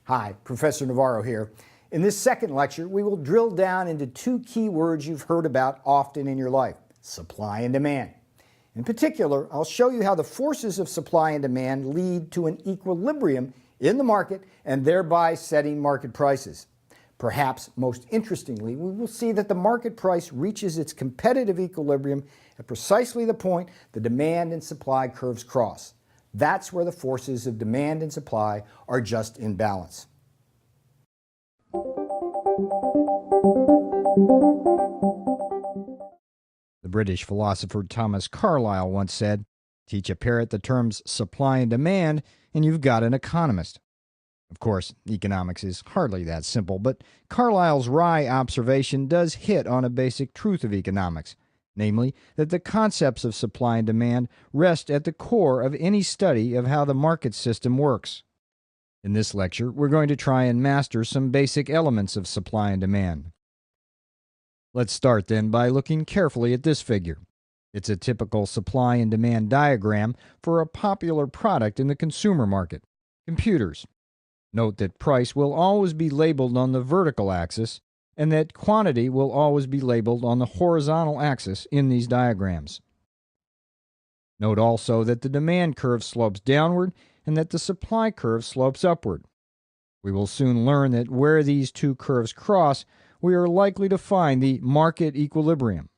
Hi, Professor Navarro here. In this second lecture, we will drill down into two key words you've heard about often in your life: supply and demand. In particular, I'll show you how the forces of supply and demand lead to an equilibrium in the market and thereby setting market prices. Perhaps most interestingly, we will see that the market price reaches its competitive equilibrium at precisely the point the demand and supply curves cross. That's where the forces of demand and supply are just in balance. The British philosopher Thomas Carlyle once said, "Teach a parrot the terms supply and demand, and you've got an economist." Of course, economics is hardly that simple, but Carlyle's wry observation does hit on a basic truth of economics, namely that the concepts of supply and demand rest at the core of any study of how the market system works. In this lecture, we're going to try and master some basic elements of supply and demand. Let's start then by looking carefully at this figure. It's a typical supply and demand diagram for a popular product in the consumer market: computers. Note that price will always be labeled on the vertical axis and that quantity will always be labeled on the horizontal axis in these diagrams. Note also that the demand curve slopes downward and that the supply curve slopes upward. We will soon learn that where these two curves cross, we are likely to find the market equilibrium.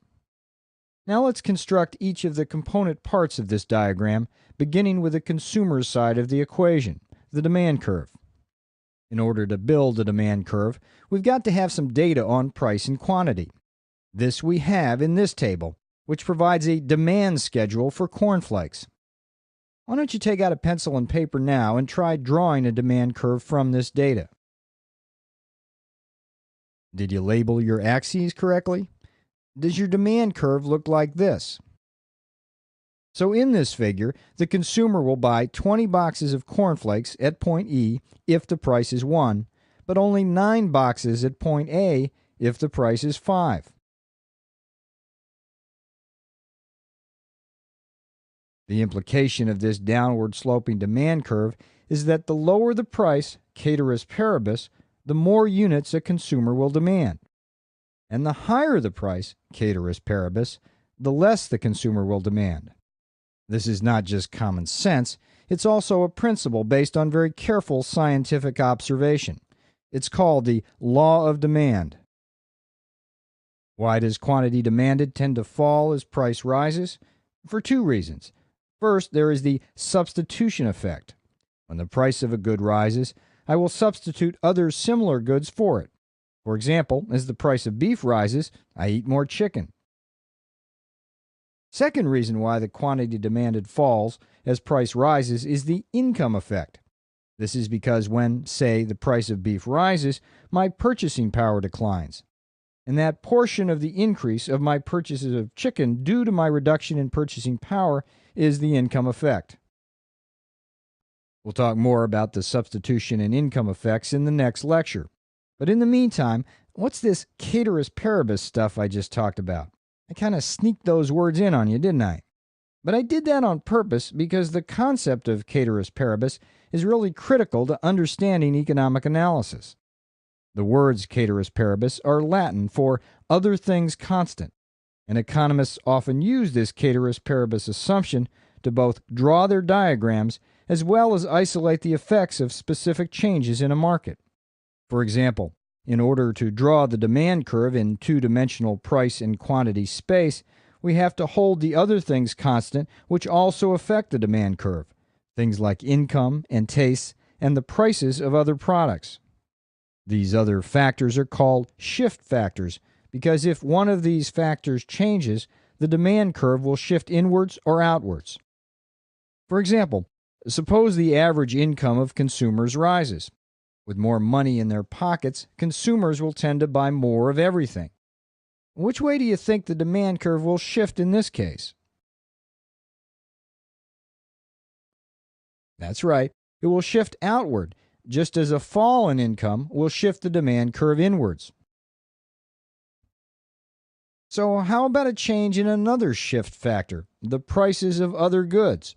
Now let's construct each of the component parts of this diagram, beginning with the consumer's side of the equation, the demand curve. In order to build a demand curve, we've got to have some data on price and quantity. This we have in this table, which provides a demand schedule for cornflakes. Why don't you take out a pencil and paper now and try drawing a demand curve from this data? Did you label your axes correctly? Does your demand curve look like this? So in this figure, the consumer will buy 20 boxes of cornflakes at point E if the price is 1, but only 9 boxes at point A if the price is 5. The implication of this downward sloping demand curve is that the lower the price, ceteris paribus, the more units a consumer will demand. And the higher the price, ceteris paribus, the less the consumer will demand. This is not just common sense, it's also a principle based on very careful scientific observation. It's called the law of demand. Why does quantity demanded tend to fall as price rises? For two reasons. First, there is the substitution effect. When the price of a good rises, I will substitute other similar goods for it. For example, as the price of beef rises, I eat more chicken. Second reason why the quantity demanded falls as price rises is the income effect. This is because when, say, the price of beef rises, my purchasing power declines. And that portion of the increase of my purchases of chicken due to my reduction in purchasing power is the income effect. We'll talk more about the substitution and income effects in the next lecture. But in the meantime, what's this ceteris paribus stuff I just talked about? I kind of sneaked those words in on you, didn't I? But I did that on purpose because the concept of ceteris paribus is really critical to understanding economic analysis. The words ceteris paribus are Latin for other things constant, and economists often use this ceteris paribus assumption to both draw their diagrams as well as isolate the effects of specific changes in a market. For example, in order to draw the demand curve in two-dimensional price and quantity space, we have to hold the other things constant which also affect the demand curve, things like income and tastes and the prices of other products. These other factors are called shift factors because if one of these factors changes, the demand curve will shift inwards or outwards. For example, suppose the average income of consumers rises. With more money in their pockets, consumers will tend to buy more of everything. Which way do you think the demand curve will shift in this case? That's right, it will shift outward, just as a fall in income will shift the demand curve inwards. So how about a change in another shift factor, the prices of other goods?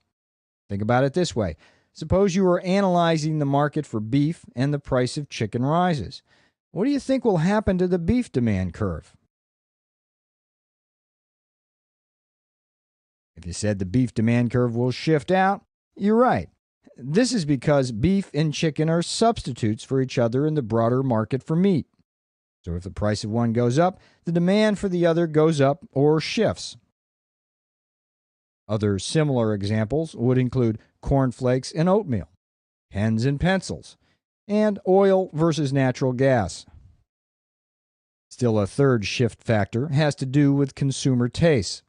Think about it this way. Suppose you are analyzing the market for beef and the price of chicken rises. What do you think will happen to the beef demand curve? If you said the beef demand curve will shift out, you're right. This is because beef and chicken are substitutes for each other in the broader market for meat. So if the price of one goes up, the demand for the other goes up or shifts. Other similar examples would include cornflakes and oatmeal, pens and pencils, and oil versus natural gas. Still, a third shift factor has to do with consumer tastes.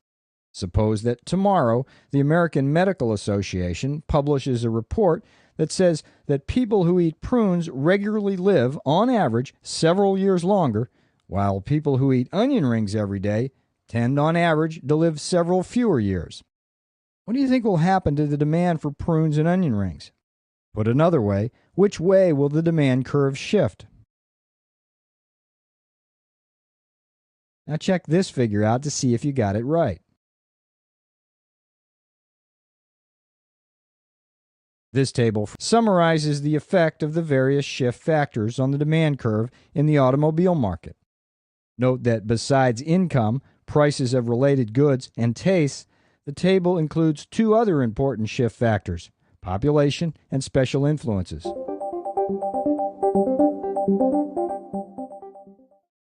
Suppose that tomorrow the American Medical Association publishes a report that says that people who eat prunes regularly live, on average, several years longer, while people who eat onion rings every day tend, on average, to live several fewer years. What do you think will happen to the demand for prunes and onion rings? Put another way, which way will the demand curve shift? Now check this figure out to see if you got it right. This table summarizes the effect of the various shift factors on the demand curve in the automobile market. Note that besides income, prices of related goods, and tastes, the table includes two other important shift factors: population and special influences.